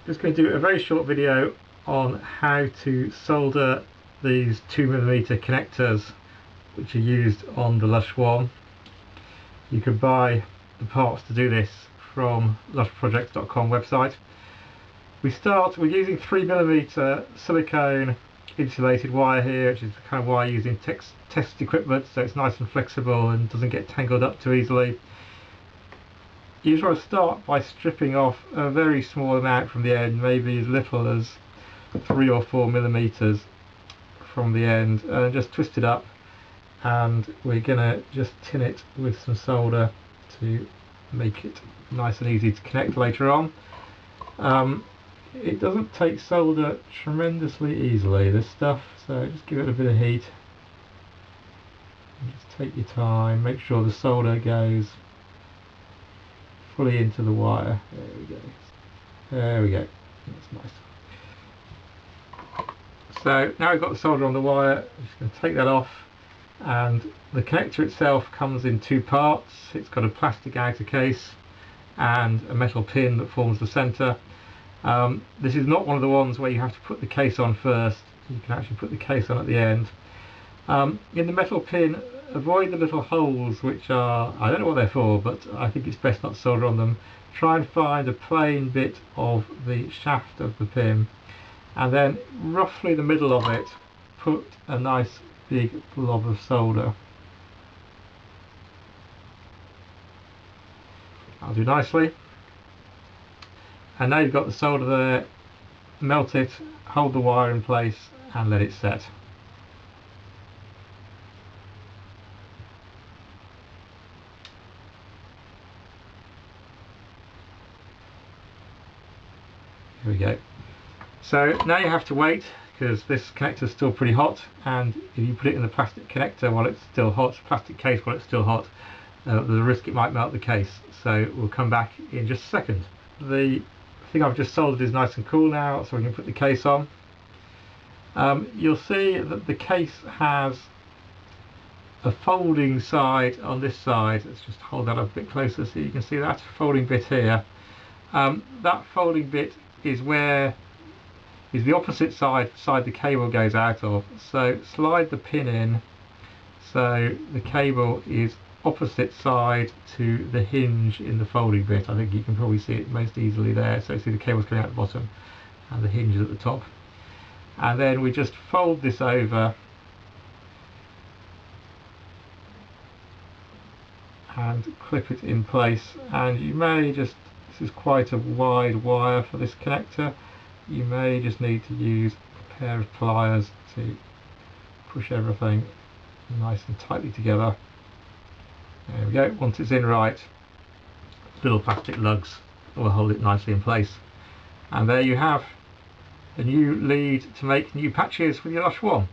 Just going to do a very short video on how to solder these 2mm connectors which are used on the Lush One. You can buy the parts to do this from lushprojects.com website. We're using 3mm silicone insulated wire here, which is the kind of wire used in test equipment, so it's nice and flexible and doesn't get tangled up too easily. You just want to start by stripping off a very small amount from the end, maybe as little as 3 or 4mm from the end, and just twist it up, and we're going to just tin it with some solder to make it nice and easy to connect later on. It doesn't take solder tremendously easily, this stuff, so just give it a bit of heat. Just take your time, make sure the solder goes fully into the wire. There we go. There we go. That's nice. So now we've got the solder on the wire, I'm just going to take that off, and the connector itself comes in two parts. It's got a plastic outer case and a metal pin that forms the centre. This is not one of the ones where you have to put the case on first. You can actually put the case on at the end. In the metal pin, avoid the little holes, which are, I don't know what they're for, but I think it's best not to solder on them. Try and find a plain bit of the shaft of the pin, and then roughly the middle of it, put a nice big blob of solder. That'll do nicely. And now you've got the solder there, melt it, hold the wire in place and let it set. Here we go. So now you have to wait, because this connector is still pretty hot, and if you put it in the plastic connector while it's still hot, plastic case while it's still hot, there's a risk it might melt the case. So we'll come back in just a second. The thing I've just soldered is nice and cool now, so we can put the case on. You'll see that the case has a folding side on this side. Let's just hold that up a bit closer so you can see that folding bit here. That folding bit is the opposite side the cable goes out of. So slide the pin in so the cable is opposite side to the hinge in the folding bit. I think you can probably see it most easily there. So see the cable's coming out the bottom and the hinge is at the top. And then we just fold this over and clip it in place. And you may just, this is quite a wide wire for this connector, you may just need to use a pair of pliers to push everything nice and tightly together. There we go. Once it's in right, little plastic lugs will hold it nicely in place. And there you have a new lead to make new patches with your Lush One.